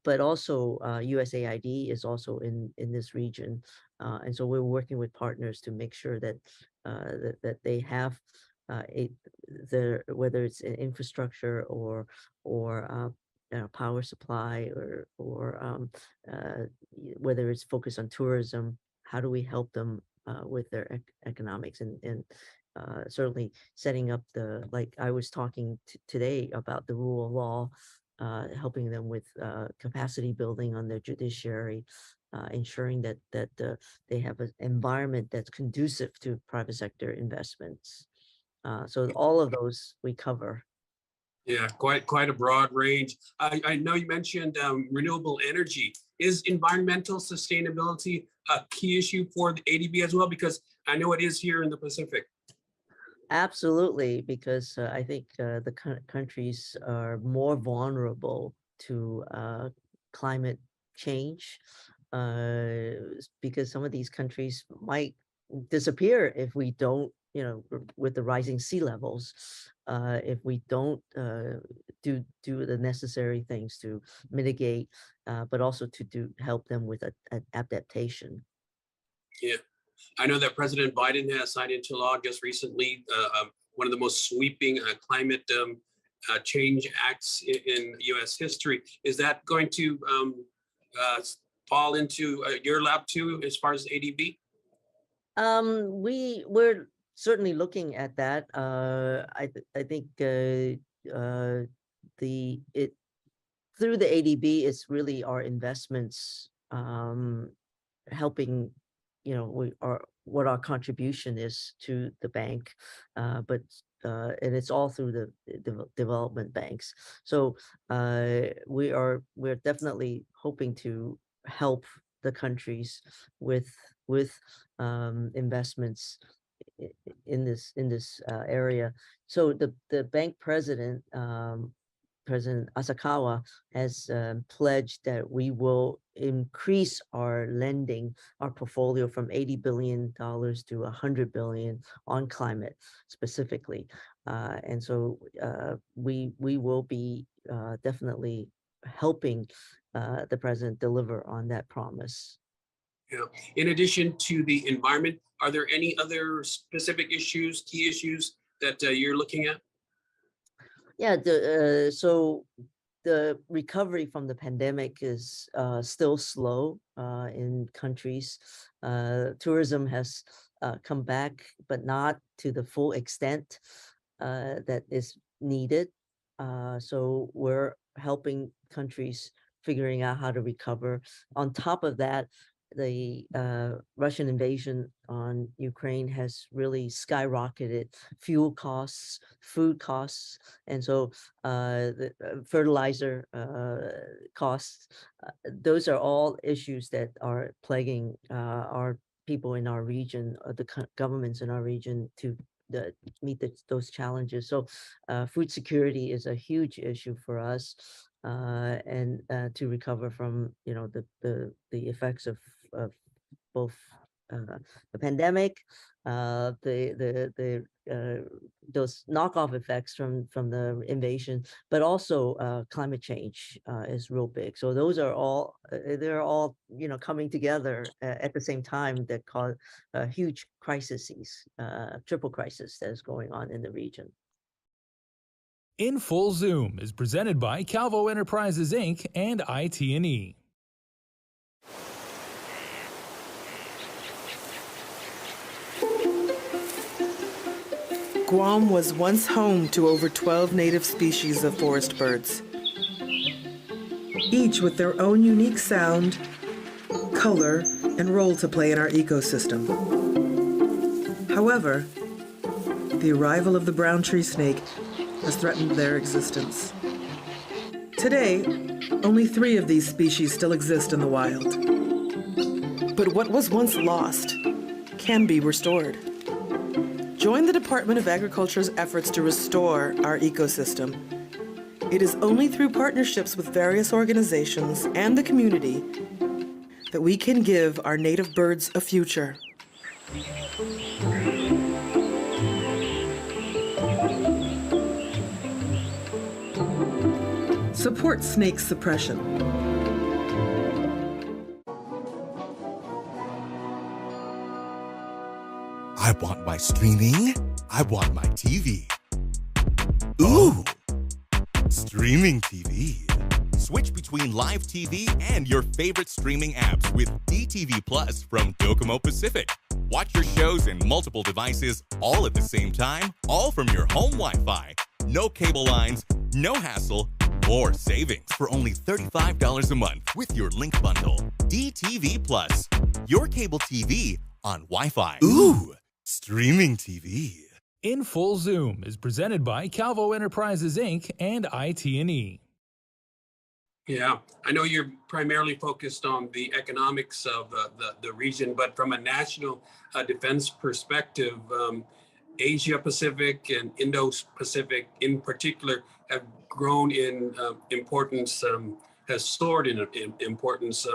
but also USAID is also in this region, and so we're working with partners to make sure that that they have whether it's an infrastructure or power supply, or whether it's focused on tourism. How do we help them with their economics, and certainly setting up like I was talking today about the rule of law, helping them with capacity building on their judiciary, ensuring that they have an environment that's conducive to private sector investments. So all of those we cover. Yeah, quite a broad range. I know you mentioned renewable energy. Is environmental sustainability a key issue for the ADB as well? Because I know it is here in the Pacific. Absolutely, because I think the countries are more vulnerable to climate change, because some of these countries might disappear if we don't, with the rising sea levels, if we don't do the necessary things to mitigate, but also to help them with adaptation. Yeah. I know that President Biden has signed into law just recently one of the most sweeping climate change acts in U.S. history. Is that going to fall into your lap too, as far as ADB? We're certainly looking at that. I think through the ADB, it's really our investments helping, what our contribution is to the bank, but and it's all through the development banks. So we're definitely hoping to help the countries with investments in this area. So the bank president, President Asakawa, has pledged that we will increase our lending, our portfolio from $80 billion to $100 billion on climate specifically. And so we will be definitely helping the president deliver on that promise. Yeah. In addition to the environment, are there any other specific issues, key issues that you're looking at? Yeah, so the recovery from the pandemic is still slow in countries. Tourism has come back, but not to the full extent that is needed. So we're helping countries figuring out how to recover. On top of that, the Russian invasion on Ukraine has really skyrocketed fuel costs, food costs, and so the fertilizer costs. Those are all issues that are plaguing our people in our region, the governments in our region to meet those challenges. So food security is a huge issue for us, and to recover from the effects of both the pandemic, those knockoff effects from the invasion, but also climate change is real big. So those are all they're all coming together at the same time that cause huge crises, triple crisis that is going on in the region. In Full Zoom is presented by Calvo Enterprises Inc. and IT&E. Guam was once home to over 12 native species of forest birds, each with their own unique sound, color, and role to play in our ecosystem. However, the arrival of the brown tree snake has threatened their existence. Today, only 3 of these species still exist in the wild. But what was once lost can be restored. Join the Department of Agriculture's efforts to restore our ecosystem. It is only through partnerships with various organizations and the community that we can give our native birds a future. Support snake suppression. I want my streaming. I want my TV. Ooh! Streaming TV. Switch between live TV and your favorite streaming apps with DTV Plus from Docomo Pacific. Watch your shows in multiple devices all at the same time, all from your home Wi-Fi. No cable lines, no hassle, more savings for only $35 a month with your Link bundle. DTV Plus, your cable TV on Wi-Fi. Ooh! Streaming TV. In Full Zoom is presented by Calvo Enterprises Inc. and IT&E. Yeah, I know you're primarily focused on the economics of the region, but from a national defense perspective, Asia Pacific and Indo-Pacific in particular have grown in importance, has soared in importance.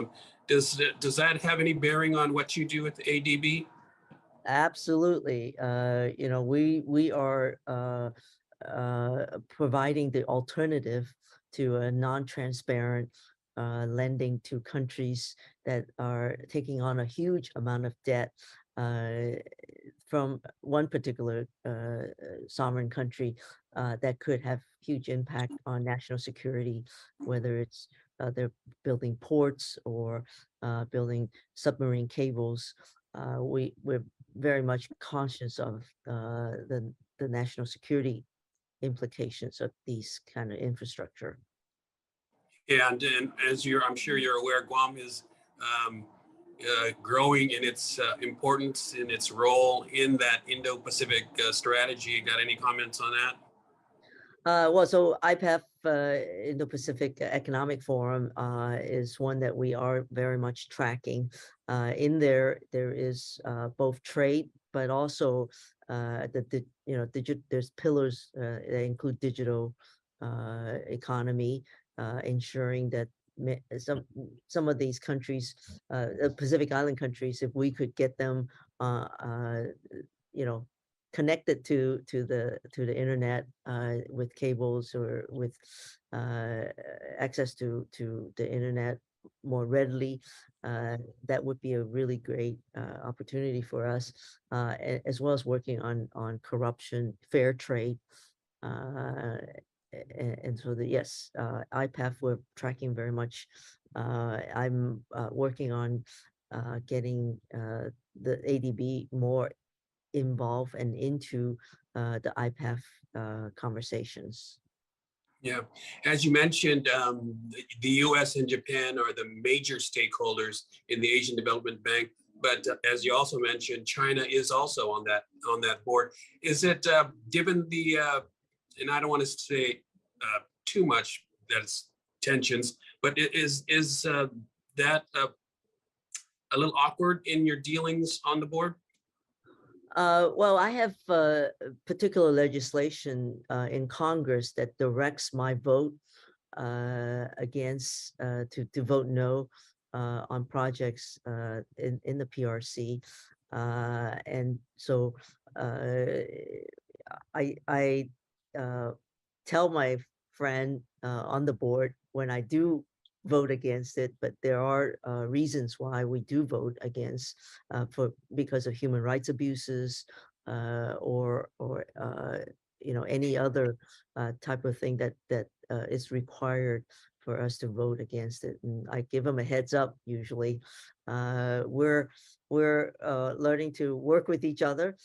Does that have any bearing on what you do with ADB? Absolutely. We are providing the alternative to a non-transparent lending to countries that are taking on a huge amount of debt from one particular sovereign country that could have huge impact on national security, whether it's they're building ports or building submarine cables. We're very much conscious of the national security implications of these kind of infrastructure. And as I'm sure you're aware, Guam is growing in its importance, in its role in that Indo-Pacific strategy. Got any comments on that? Well, so IPEF, Indo-Pacific Economic Forum, is one that we are very much tracking. In there is both trade, but also there's pillars that include digital economy, ensuring that some of these countries, Pacific Island countries, if we could get them, you know, connected to the internet with cables or with access to the internet more readily, that would be a really great opportunity for us, as well as working on corruption, fair trade, and so yes, IPAF we're tracking very much. I'm working on getting the ADB more involved and into the IPAF conversations. Yeah, as you mentioned, the U.S. and Japan are the major stakeholders in the Asian Development Bank. But as you also mentioned, China is also on that board. Is it given the and I don't want to say too much that's tensions, but is that a little awkward in your dealings on the board? Well, I have particular legislation in Congress that directs my vote against to vote no on projects in the PRC, and so I tell my friend on the board when I do vote against it, but there are reasons why we do vote against, because of human rights abuses, or any other type of thing that is required for us to vote against it. And I give them a heads up. Usually, we're learning to work with each other.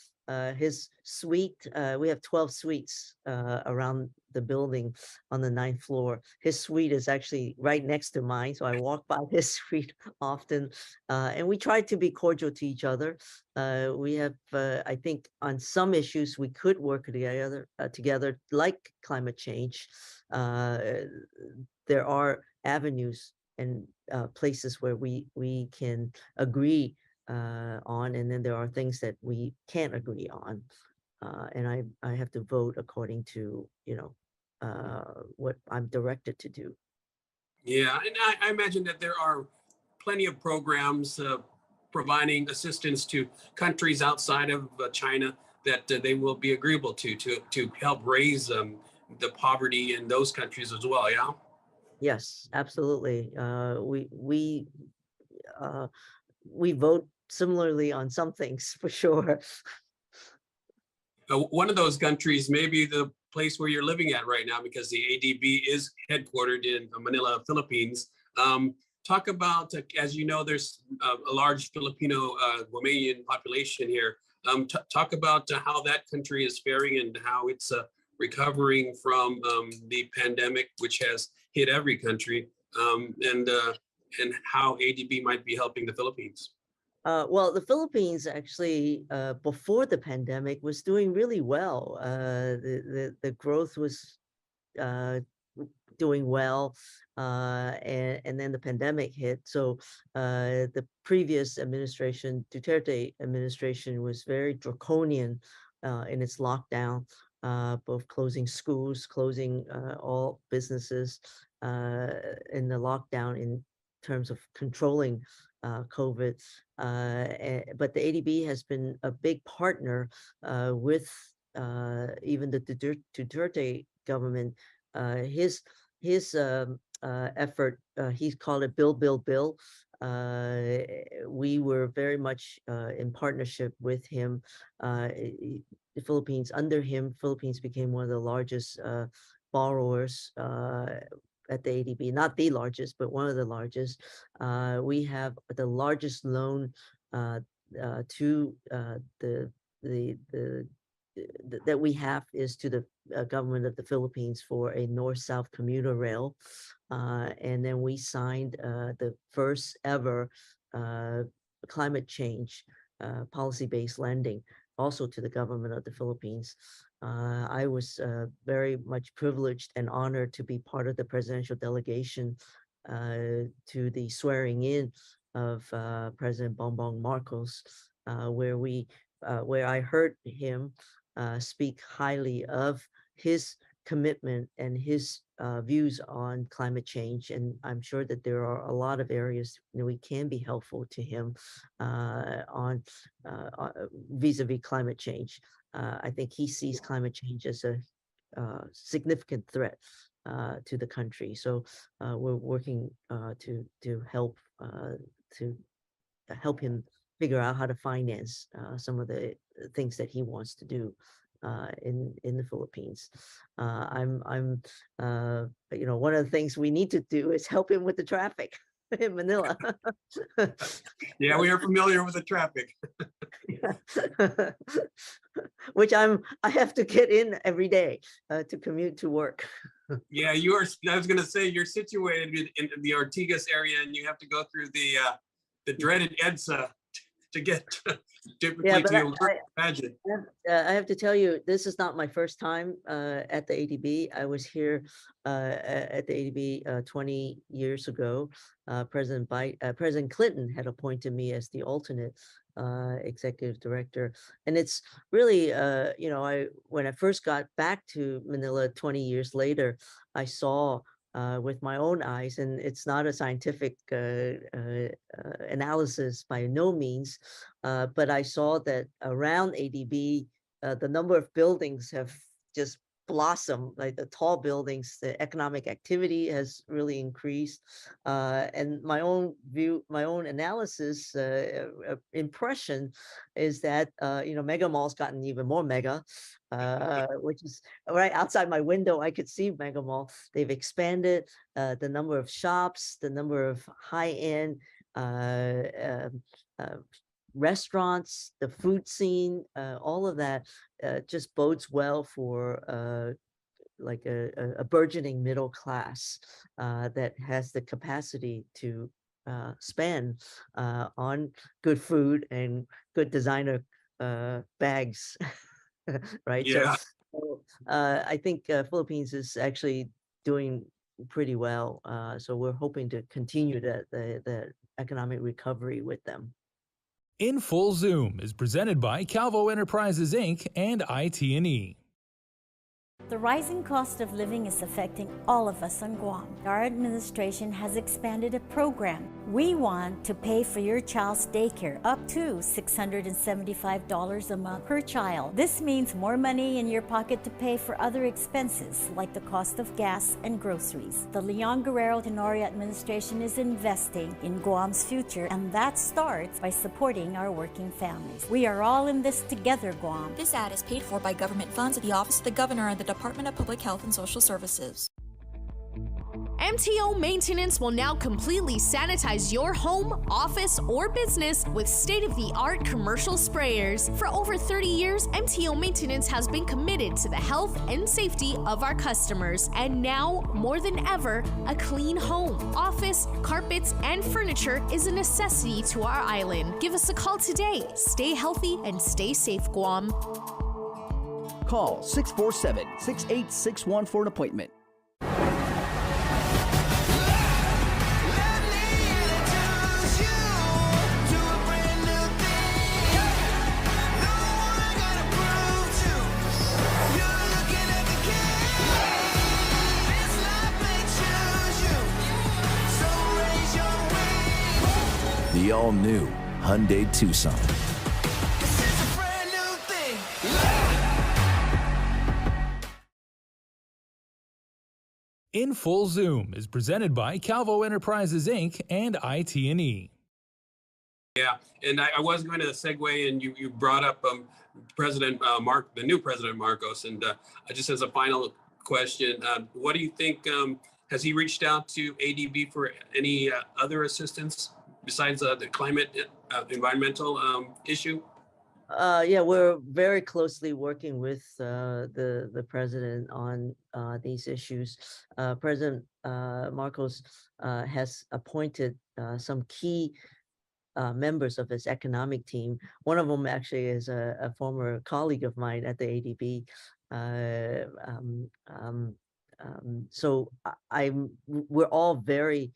His suite, we have 12 suites around the building on the 9th floor. His suite is actually right next to mine, so I walk by his suite often, and we try to be cordial to each other. We have, I think, on some issues we could work together, like climate change. There are avenues and places where we can agree on, and then there are things that we can't agree on, and I have to vote according to what I'm directed to do. Yeah, and I imagine that there are plenty of programs providing assistance to countries outside of China that they will be agreeable to help raise the poverty in those countries as well. Yeah. Yes, absolutely. We vote similarly on some things for sure. One of those countries may be the place where you're living at right now, because the ADB is headquartered in Manila, Philippines. Talk about, as you know, there's a large Filipino Guamanian population here. Talk about how that country is faring and how it's recovering from the pandemic, which has hit every country, and how ADB might be helping the Philippines. Well, the Philippines actually, before the pandemic, was doing really well. The growth was doing well, and then the pandemic hit. So the previous administration, Duterte administration, was very draconian in its lockdown, both closing schools, closing all businesses in the lockdown in terms of controlling COVID. But the ADB has been a big partner with even the Duterte government. His effort, he's called it Bill, Bill, Bill. We were very much in partnership with him. The Philippines, under him, Philippines became one of the largest borrowers at the ADB, not the largest, but one of the largest. We have the largest loan to that we have is to the government of the Philippines for a north-south commuter rail, and then we signed the first ever climate change policy-based lending also to the government of the Philippines. I was very much privileged and honored to be part of the presidential delegation to the swearing in of President Bongbong Marcos, where I heard him speak highly of his commitment and his views on climate change. And I'm sure that there are a lot of areas that we can be helpful to him on vis-a-vis climate change. I think he sees climate change as a significant threat to the country. So we're working to help him figure out how to finance some of the things that he wants to do in the Philippines. I'm one of the things we need to do is help him with the traffic in Manila. Yeah, we are familiar with the traffic. Which I have to get in every day to commute to work. Yeah, you are. I was going to say you're situated in the Ortigas area, and you have to go through the dreaded EDSA to get typically to your work. Imagine. I have to tell you, this is not my first time at the ADB. I was here at the ADB 20 years ago. President Clinton had appointed me as the alternate executive director, and it's really when I first got back to Manila 20 years later, I saw with my own eyes, and it's not a scientific analysis by no means, but I saw that around ADB, the number of buildings have just blossomed, like the tall buildings, the economic activity has really increased. And my own analysis, impression is that, Mega Mall's gotten even more mega, which is right outside my window. I could see Mega Mall. They've expanded the number of shops, the number of high-end restaurants, the food scene, all of that just bodes well for like a burgeoning middle class that has the capacity to spend on good food and good designer bags, right? Yeah. So I think Philippines is actually doing pretty well. So we're hoping to continue the economic recovery with them. In Full Zoom is presented by Calvo Enterprises Inc. and IT&E. The rising cost of living is affecting all of us on Guam. Our administration has expanded a program. We want to pay for your child's daycare up to $675 a month per child. This means more money in your pocket to pay for other expenses like the cost of gas and groceries. The Leon Guerrero Tenorio administration is investing in Guam's future, and that starts by supporting our working families. We are all in this together, Guam. This ad is paid for by government funds at the Office of the Governor and the Department of Public Health and Social Services. MTO Maintenance will now completely sanitize your home, office, or business with state-of-the-art commercial sprayers. For over 30 years, MTO Maintenance has been committed to the health and safety of our customers. And now, more than ever, a clean home, office, carpets, and furniture is a necessity to our island. Give us a call today. Stay healthy and stay safe, Guam. Call 647-6861 for an appointment. The all-new Hyundai Tucson. In Full Zoom is presented by Calvo Enterprises Inc. and IT&E. Yeah, and I was going to segue, and you brought up President the new President Marcos, and just as a final question, what do you think? Has he reached out to ADB for any other assistance besides the climate environmental issue? Yeah, we're very closely working with the president on these issues. President Marcos has appointed some key members of his economic team. One of them actually is a former colleague of mine at the ADB. So we're all very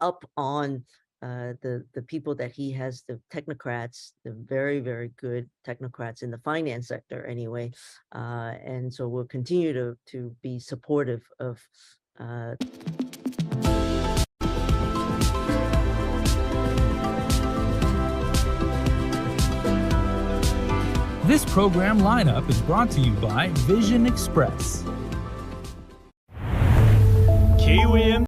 up on the people that he has, the technocrats, the very, very good technocrats in the finance sector anyway. And so we'll continue to be supportive of This program lineup is brought to you by Vision Express. KUAM